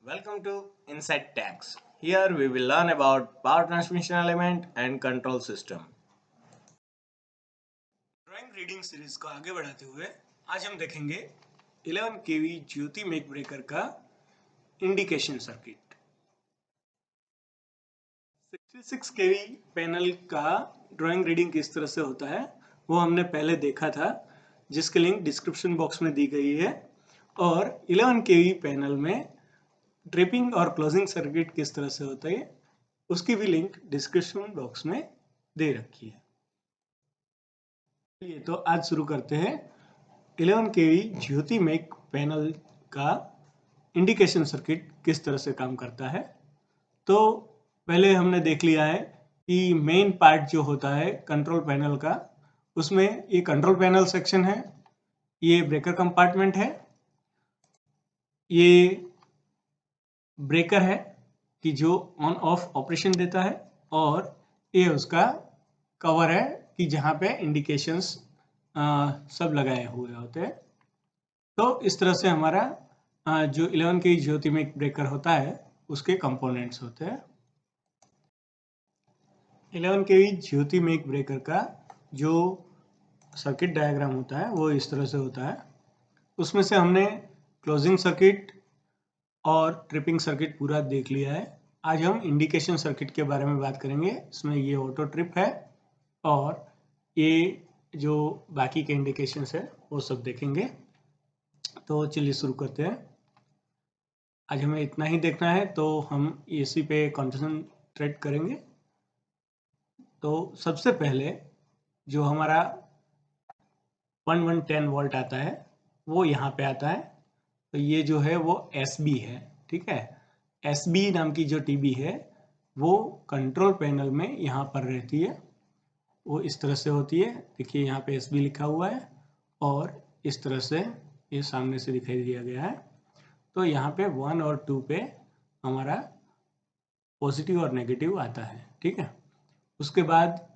Welcome to Inside Tags. Here we will learn about power transmission element and control system. Drawing reading series को आगे बढ़ाते हुए आज हम देखेंगे 11 केवी ज्योति मेक ब्रेकर का इंडिकेशन सर्किट। 66 केवी पैनल का ड्राइंग रीडिंग किस तरह से होता है वो हमने पहले देखा था, जिसकी लिंक डिस्क्रिप्शन बॉक्स में दी गई है। और 11 केवी पैनल में ट्रिपिंग और क्लोजिंग सर्किट किस तरह से होता है उसकी भी लिंक डिस्क्रिप्शन बॉक्स में दे रखी है। चलिए तो आज शुरू करते हैं 11 केवी ज्योति मेक पैनल का इंडिकेशन सर्किट किस तरह से काम करता है। तो पहले हमने देख लिया है कि मेन पार्ट जो होता है कंट्रोल पैनल का, उसमें ये कंट्रोल पैनल सेक्शन है, ये ब्रेकर कंपार्टमेंट है, ये ब्रेकर है कि जो ऑन ऑफ ऑपरेशन देता है, और ये उसका कवर है कि जहाँ पे इंडिकेशंस सब लगाए हुए होते हैं। तो इस तरह से हमारा जो 11 के ज्योति में ब्रेकर होता है उसके कंपोनेंट्स होते हैं। 11 के ज्योति में ब्रेकर का जो सर्किट डायग्राम होता है वो इस तरह से होता है। उसमें से हमने क्लोजिंग सर्किट और ट्रिपिंग सर्किट पूरा देख लिया है। आज हम इंडिकेशन सर्किट के बारे में बात करेंगे। इसमें ये ऑटो ट्रिप है और ये जो बाकी के इंडिकेशंस है वो सब देखेंगे। तो चलिए शुरू करते हैं। आज हमें इतना ही देखना है तो हम इसी पे कॉन्सेंट्रेट करेंगे। तो सबसे पहले जो हमारा 1110 वोल्ट आता है वो यहाँ पे आता है। तो ये जो है वो SB है, ठीक है। SB नाम की जो TB है वो कंट्रोल पैनल में यहाँ पर रहती है। वो इस तरह से होती है, देखिए यहाँ पे SB लिखा हुआ है और इस तरह से ये सामने से दिखाई दिया गया है। तो यहाँ पे 1 और 2 पे हमारा पॉजिटिव और नेगेटिव आता है, ठीक है। उसके बाद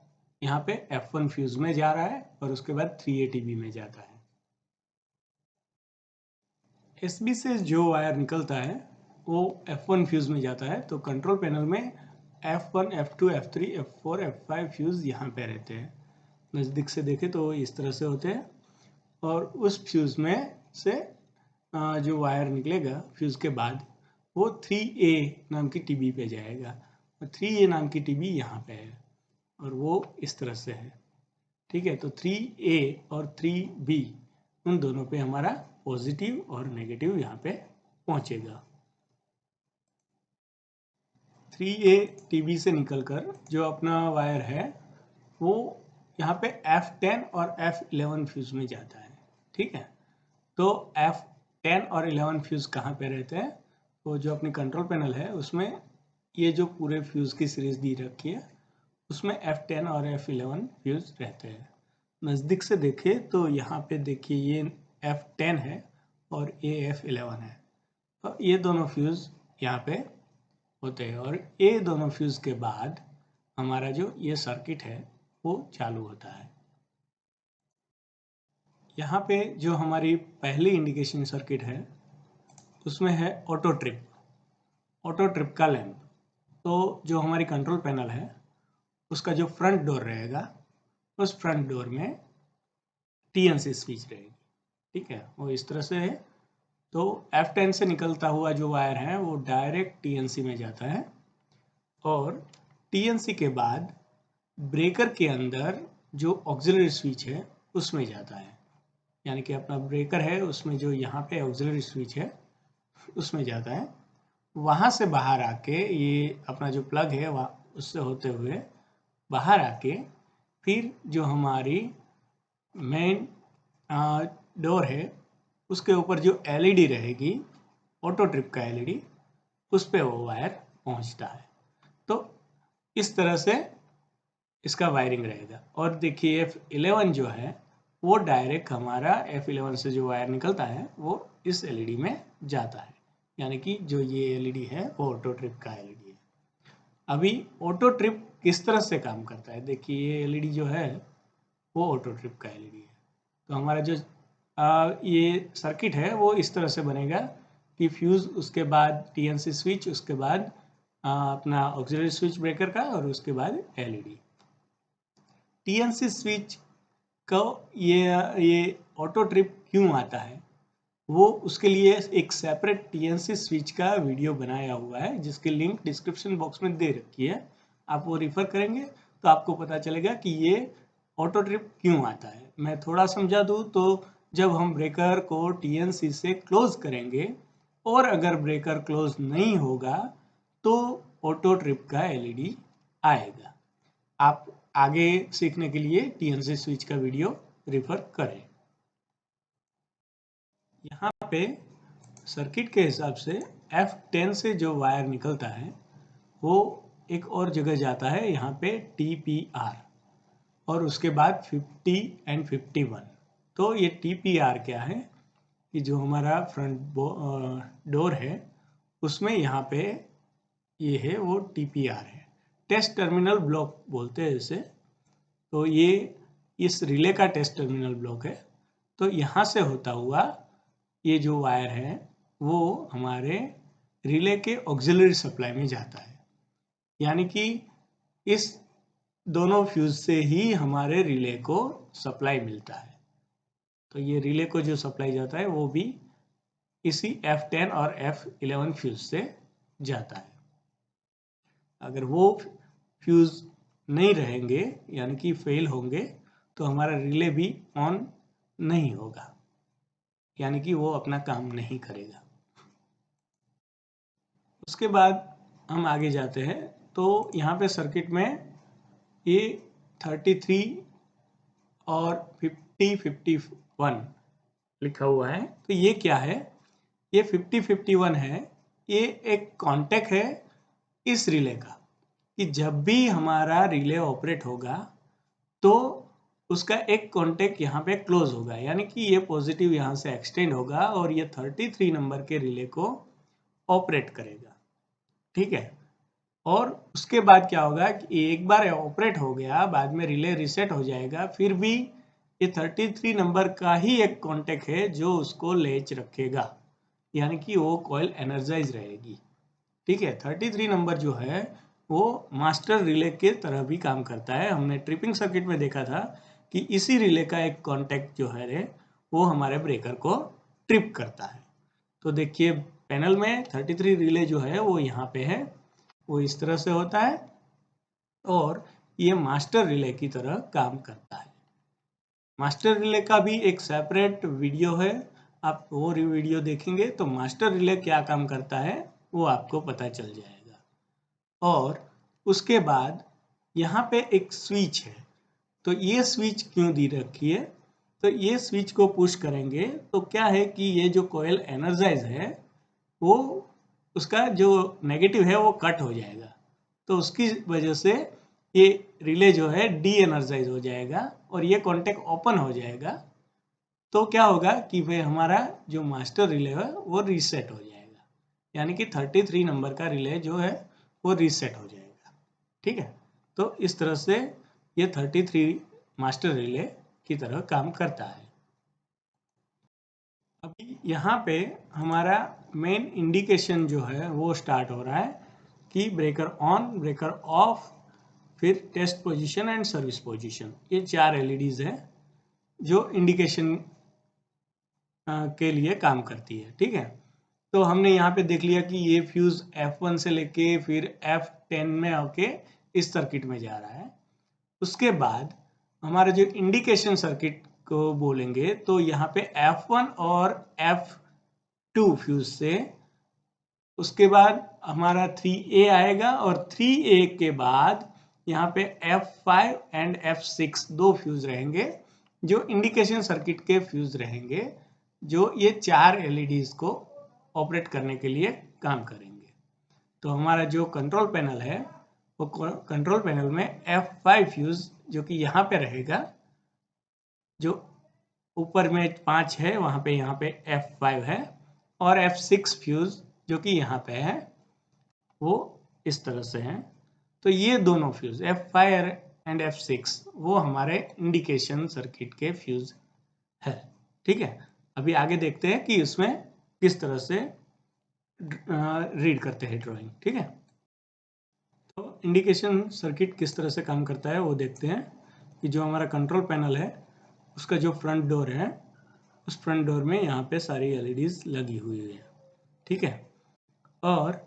यहाँ पे F1 फ्यूज में जा रहा है और उसके बाद 3A TB में जाता है। SB से जो वायर निकलता है वो F1 फ्यूज में जाता है। तो कंट्रोल पैनल में F1, F2, F3, F4, F5 fuse यहाँ पे रहते हैं। नज़दीक से देखें तो इस तरह से होते हैं। और उस फ्यूज में से जो वायर निकलेगा फ्यूज के बाद वो 3A नाम की TB पे जाएगा। 3A नाम की TB यहाँ पे है और वो इस तरह से है, ठीक है। तो 3A और 3B उन दोनों पे हमारा पॉजिटिव और नेगेटिव यहाँ पे पहुँचेगा। 3A TB से निकलकर जो अपना वायर है वो यहाँ पे F10 और F11 फ्यूज में जाता है, ठीक है। तो F10 और 11 फ्यूज कहाँ पे रहते हैं? तो जो अपनी कंट्रोल पैनल है उसमें ये जो पूरे फ्यूज की सीरीज दी रखी है उसमें F10 और F11 फ्यूज रहते हैं। नज़दीक से देखिए तो यहाँ पे देखिए ये F10 है और ये F11 है। तो ये दोनों फ्यूज यहाँ पे होते हैं और ये दोनों फ्यूज के बाद हमारा जो ये सर्किट है वो चालू होता है। यहाँ पे जो हमारी पहली इंडिकेशन सर्किट है उसमें है ऑटो ट्रिप। ऑटो ट्रिप का लैंप, तो जो हमारी कंट्रोल पैनल है उसका जो फ्रंट डोर रहेगा उस फ्रंट डोर में TNC स्विच रहेगी, ठीक है। वो इस तरह से है। तो F10 से निकलता हुआ जो वायर है वो डायरेक्ट TNC में जाता है और TNC के बाद ब्रेकर के अंदर जो ऑक्सिलरी स्विच है उसमें जाता है। यानी कि अपना ब्रेकर है उसमें जो यहाँ पे ऑक्सिलरी स्विच है उसमें जाता है। वहाँ से बाहर आके ये अपना जो प्लग है वहाँ उससे होते हुए बाहर आके फिर जो हमारी मेन डोर है उसके ऊपर जो LED रहेगी, ऑटो ट्रिप का LED, उस पे वो वायर पहुँचता है। तो इस तरह से इसका वायरिंग रहेगा। और देखिए F11 जो है वो डायरेक्ट हमारा F11 से जो वायर निकलता है वो इस LED में जाता है। यानी कि जो ये LED है वो ऑटो ट्रिप का LED है। अभी ऑटो ट्रिप किस तरह से काम करता है, देखिए ये LED जो है वो ऑटो ट्रिप का LED है। तो हमारा जो ये सर्किट है वो इस तरह से बनेगा कि फ्यूज़, उसके बाद टीएनसी स्विच, उसके बाद अपना ऑक्सिलरी स्विच ब्रेकर का, और उसके बाद एलईडी। टीएनसी स्विच को ये ऑटो ट्रिप क्यों आता है, वो उसके लिए एक सेपरेट टीएनसी स्विच का वीडियो बनाया हुआ है, जिसकी लिंक डिस्क्रिप्शन बॉक्स में दे रखी है। आप वो रिफर करेंगे तो आपको पता चलेगा कि ये ऑटो ट्रिप क्यों आता है। मैं थोड़ा समझा दूँ तो जब हम ब्रेकर को टीएनसी से क्लोज करेंगे और अगर ब्रेकर क्लोज नहीं होगा तो ऑटो ट्रिप का एलईडी आएगा। आप आगे सीखने के लिए टीएनसी स्विच का वीडियो रिफर करें। यहाँ पे सर्किट के हिसाब से F10 से जो वायर निकलता है वो एक और जगह जाता है, यहाँ पे TPR, और उसके बाद 50 एंड 51। तो ये TPR क्या है कि जो हमारा फ्रंट डोर है उसमें यहाँ पे ये है वो TPR है, टेस्ट टर्मिनल ब्लॉक बोलते हैं इसे। तो ये इस रिले का टेस्ट टर्मिनल ब्लॉक है। तो यहाँ से होता हुआ ये जो वायर है वो हमारे रिले के ऑक्सिलरी सप्लाई में जाता है, यानी कि इस दोनों फ्यूज से ही हमारे रिले को सप्लाई मिलता है। तो ये रिले को जो सप्लाई जाता है वो भी इसी F10 और F11 फ्यूज से जाता है। अगर वो फ्यूज नहीं रहेंगे यानी कि फेल होंगे तो हमारा रिले भी ऑन नहीं होगा, यानी कि वो अपना काम नहीं करेगा। उसके बाद हम आगे जाते हैं तो यहाँ पे सर्किट में ये 33 और 50-51 लिखा हुआ है। तो ये क्या है, ये 50-51 है, ये एक कॉन्टेक्ट है इस रिले का कि जब भी हमारा रिले ऑपरेट होगा तो उसका एक कॉन्टेक्ट यहाँ पे क्लोज होगा, यानी कि ये पॉजिटिव यहाँ से एक्सटेंड होगा और ये 33 नंबर के रिले को ऑपरेट करेगा। ठीक है, और उसके बाद क्या होगा कि एक बार ऑपरेट हो गया, बाद में रिले रीसेट हो जाएगा, फिर भी ये 33 नंबर का ही एक कॉन्टेक्ट है जो उसको लेच रखेगा, यानी कि वो कॉइल एनर्जाइज रहेगी। ठीक है, 33 नंबर जो है वो मास्टर रिले के तरह भी काम करता है। हमने ट्रिपिंग सर्किट में देखा था कि इसी रिले का एक कॉन्टेक्ट जो है वो हमारे ब्रेकर को ट्रिप करता है। तो देखिए पैनल में 33 रिले जो है वो यहाँ पे है, वो इस तरह से होता है और ये मास्टर रिले की तरह काम करता है। मास्टर रिले का भी एक सेपरेट वीडियो है, आप वो वीडियो देखेंगे तो मास्टर रिले क्या काम करता है वो आपको पता चल जाएगा। और उसके बाद यहाँ पे एक स्विच है, तो ये स्विच क्यों दी रखी है, तो ये स्विच को पुश करेंगे तो क्या है कि ये जो कॉइल एनर्जाइज है वो उसका जो नेगेटिव है वो कट हो जाएगा, तो उसकी वजह से ये रिले जो है डी एनर्जाइज हो जाएगा और ये कॉन्टेक्ट ओपन हो जाएगा। तो क्या होगा कि वे हमारा जो मास्टर रिले है वो रीसेट हो जाएगा, यानी कि 33 नंबर का रिले जो है वो रीसेट हो जाएगा। ठीक है, तो इस तरह से ये 33 मास्टर रिले की तरह काम करता है। अभी यहाँ पे हमारा मेन इंडिकेशन जो है वो स्टार्ट हो रहा है कि ब्रेकर ऑन, ब्रेकर ऑफ, फिर test position and service position, ये 4 LEDs हैं जो इंडिकेशन के लिए काम करती है। ठीक है, तो हमने यहाँ पे देख लिया कि ये फ्यूज F1 से लेके फिर F10 में आके इस सर्किट में जा रहा है। उसके बाद हमारा जो इंडिकेशन सर्किट को बोलेंगे तो यहाँ पे F1 और F2 फ्यूज से, उसके बाद हमारा 3A आएगा और 3A के बाद यहाँ पे F5 एंड F6 दो फ्यूज रहेंगे जो इंडिकेशन सर्किट के फ्यूज रहेंगे, जो ये 4 LEDs को ऑपरेट करने के लिए काम करेंगे। तो हमारा जो कंट्रोल पैनल है वो कंट्रोल पैनल में F5 फ्यूज जो कि यहाँ पे रहेगा, जो ऊपर में 5 है वहाँ पे यहाँ पे F5 है, और F6 फ्यूज जो कि यहाँ पे है वो इस तरह से हैं। तो ये दोनों फ्यूज F5 एंड F6 वो हमारे इंडिकेशन सर्किट के फ्यूज है। ठीक है, अभी आगे देखते हैं कि उसमें किस तरह से रीड करते हैं ड्राइंग। ठीक है, तो इंडिकेशन सर्किट किस तरह से काम करता है वो देखते हैं कि जो हमारा कंट्रोल पैनल है उसका जो फ्रंट डोर है उस फ्रंट डोर में यहाँ पे सारी एलईडीज लगी हुई है। ठीक है, और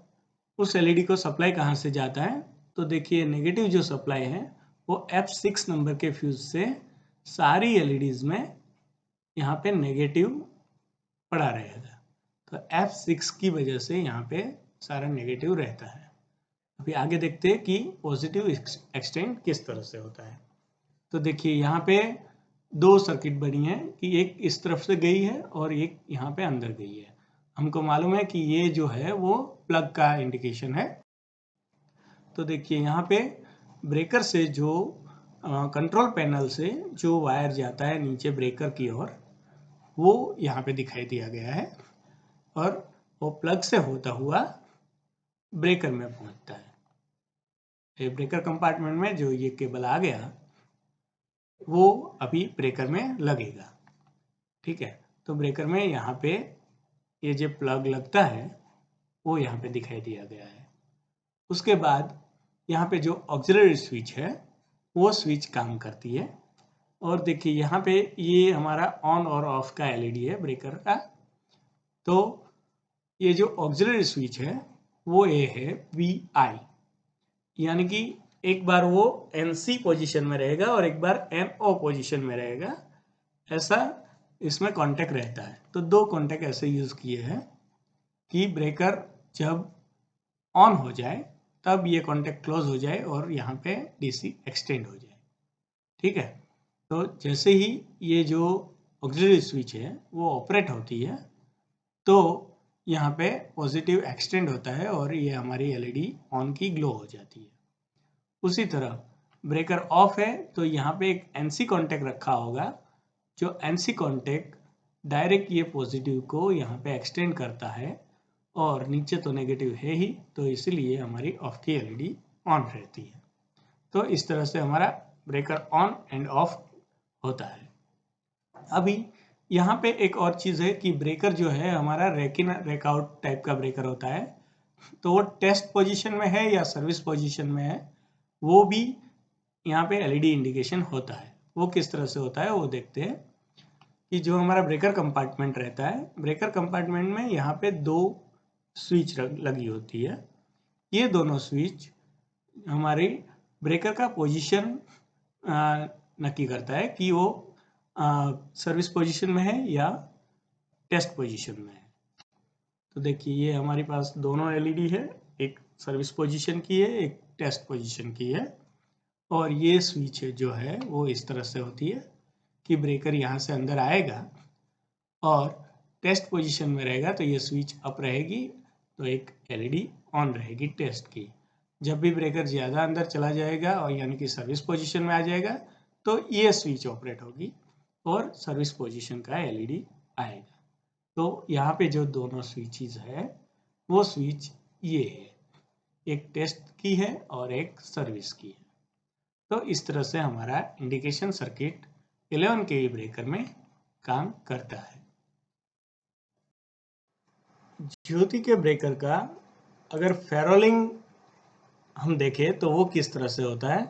उस एलईडी को सप्लाई कहाँ से जाता है, तो देखिए नेगेटिव जो सप्लाई है वो F6 नंबर के फ्यूज से सारी एलईडीज में यहाँ पे नेगेटिव पड़ा रहेगा। तो F6 की वजह से यहाँ पे सारा नेगेटिव रहता है। अभी आगे देखते हैं कि पॉजिटिव एक्सटेंड किस तरह से होता है। तो देखिए यहाँ पे दो सर्किट बनी है कि एक इस तरफ से गई है और एक यहाँ पे अंदर गई है। हमको मालूम है कि ये जो है वो प्लग का इंडिकेशन है। तो देखिए यहाँ पे ब्रेकर से जो कंट्रोल पैनल से जो वायर जाता है नीचे ब्रेकर की ओर वो यहाँ पे दिखाई दिया गया है और वो प्लग से होता हुआ ब्रेकर में पहुंचता है। ये ब्रेकर कंपार्टमेंट में जो ये केबल आ गया वो अभी ब्रेकर में लगेगा। ठीक है, तो ब्रेकर में यहाँ पे ये जो प्लग लगता है वो यहाँ पे दिखाई दिया गया है। उसके बाद यहाँ पे जो ऑक्सिलरी स्विच है वो स्विच काम करती है और देखिए यहाँ पे ये हमारा ऑन और ऑफ का एलईडी है ब्रेकर का। तो ये जो ऑक्सिलरी स्विच है वो ये है VI, यानी कि एक बार वो NC पोजीशन में रहेगा और एक बार NO पोजीशन में रहेगा, ऐसा इसमें कॉन्टेक्ट रहता है। तो दो कॉन्टेक्ट ऐसे यूज किए हैं कि ब्रेकर जब ऑन हो जाए तब ये कॉन्टेक्ट क्लोज हो जाए और यहाँ पे DC एक्सटेंड हो जाए। ठीक है, तो जैसे ही ये जो ऑक्सिलरी स्विच है वो ऑपरेट होती है तो यहाँ पे पॉजिटिव एक्सटेंड होता है और ये हमारी एलईडी ऑन की ग्लो हो जाती है। उसी तरह ब्रेकर ऑफ है तो यहाँ पे एक NC कॉन्टेक्ट रखा होगा, जो NC कॉन्टेक्ट डायरेक्ट ये पॉजिटिव को यहाँ पे एक्सटेंड करता है और नीचे तो नेगेटिव है ही, तो इसलिए हमारी ऑफ की एलईडी ऑन रहती है। तो इस तरह से हमारा ब्रेकर ऑन एंड ऑफ होता है। अभी यहाँ पे एक और चीज़ है कि ब्रेकर जो है हमारा रैक इन रैक आउट टाइप का ब्रेकर होता है, तो वो टेस्ट पोजीशन में है या सर्विस पोजीशन में है वो भी यहाँ पे एलईडी इंडिकेशन होता है। वो किस तरह से होता है वो देखते हैं कि जो हमारा ब्रेकर कंपार्टमेंट रहता है, ब्रेकर कंपार्टमेंट में यहाँ पे दो स्विच लगी होती है। ये दोनों स्विच हमारी ब्रेकर का पोजीशन नक्की करता है कि वो सर्विस पोजीशन में है या टेस्ट पोजीशन में है। तो देखिए ये हमारे पास दोनों एलईडी है, एक सर्विस पोजीशन की है एक टेस्ट पोजीशन की है, और ये स्विच जो है वो इस तरह से होती है कि ब्रेकर यहाँ से अंदर आएगा और टेस्ट पोजीशन में रहेगा तो ये स्विच अप रहेगी तो एक एलईडी ऑन रहेगी टेस्ट की। जब भी ब्रेकर ज़्यादा अंदर चला जाएगा और यानी कि सर्विस पोजीशन में आ जाएगा तो ये स्विच ऑपरेट होगी और सर्विस पोजीशन का एलईडी आएगा। तो यहाँ पे जो दोनों स्विचेस है वो स्विच ये है, एक टेस्ट की है और एक सर्विस की है। तो इस तरह से हमारा इंडिकेशन सर्किट 11 kV ब्रेकर में काम करता है। ज्योति के ब्रेकर का अगर फेरोलिंग हम देखें तो वो किस तरह से होता है,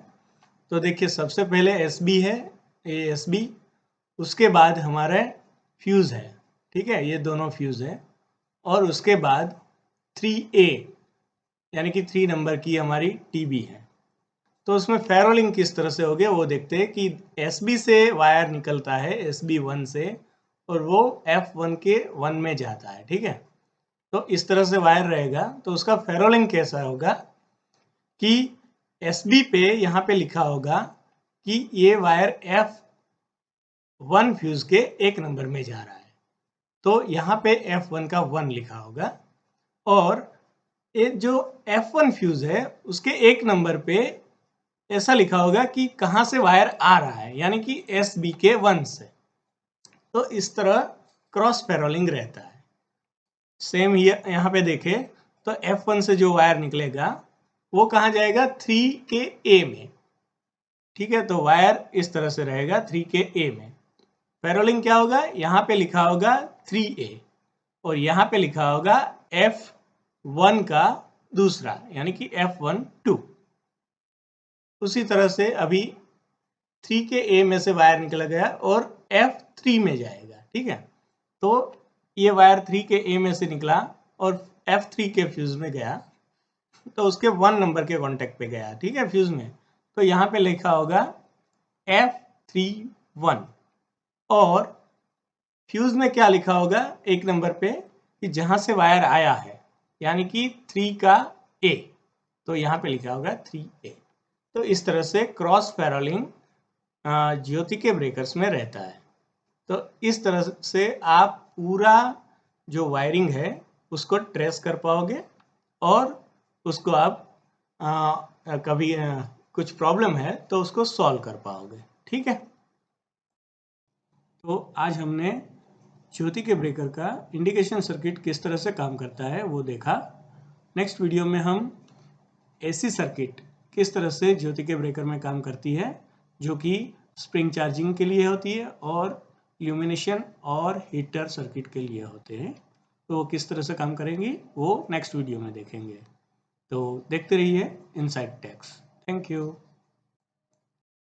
तो देखिए सबसे पहले SB है, ये SB, उसके बाद हमारे फ्यूज़ है। ठीक है, ये दोनों फ्यूज़ है और उसके बाद 3A यानी कि 3 नंबर की हमारी TB है। तो उसमें फेरोलिंग किस तरह से हो गया वो देखते हैं कि SB से वायर निकलता है SB1 से और वो F1 के 1 में जाता है। ठीक है, तो इस तरह से वायर रहेगा तो उसका फेरोलिंग कैसा होगा कि SB पे यहाँ पे लिखा होगा कि ये वायर F1 फ्यूज के 1 नंबर में जा रहा है, तो यहाँ पे F1 का 1 लिखा होगा और ये जो F1 फ्यूज है उसके 1 नंबर पे ऐसा लिखा होगा कि कहाँ से वायर आ रहा है, यानी कि SB के 1 से। तो इस तरह क्रॉस फेरोलिंग रहता है। सेम यहाँ पे देखें तो F1 से जो वायर निकलेगा वो कहाँ जाएगा 3 के A में। ठीक है, तो वायर इस तरह से रहेगा 3 के A में। फेरोलिंग क्या होगा, यहाँ पे लिखा होगा 3A और यहाँ पे लिखा होगा 1 का दूसरा यानी कि F1 2। उसी तरह से अभी 3 के A में से वायर निकला गया और F3 में जाएगा, ठीक है। तो ये वायर 3 के A में से निकला और F3 के फ्यूज में गया, तो उसके 1 नंबर के कांटेक्ट पे गया, ठीक है, फ्यूज में। तो यहाँ पे लिखा होगा F31 और फ्यूज में क्या लिखा होगा एक नंबर पे कि जहां से वायर आया है यानी कि 3 का A, तो यहाँ पे लिखा होगा 3A। तो इस तरह से क्रॉस फैरोलिंग ज्योति के ब्रेकर्स में रहता है। तो इस तरह से आप पूरा जो वायरिंग है उसको ट्रेस कर पाओगे और उसको आप कभी कुछ प्रॉब्लम है तो उसको सॉल्व कर पाओगे, ठीक है। तो आज हमने ज्योति के ब्रेकर का इंडिकेशन सर्किट किस तरह से काम करता है वो देखा। नेक्स्ट वीडियो में हम एसी सर्किट किस तरह से ज्योति के ब्रेकर में काम करती है, जो कि स्प्रिंग चार्जिंग के लिए होती है और इल्यूमिनेशन और हीटर सर्किट के लिए होते हैं, तो वो किस तरह से काम करेंगी वो नेक्स्ट वीडियो में देखेंगे। तो देखते रहिए इनसाइड टेक्स। Thank you.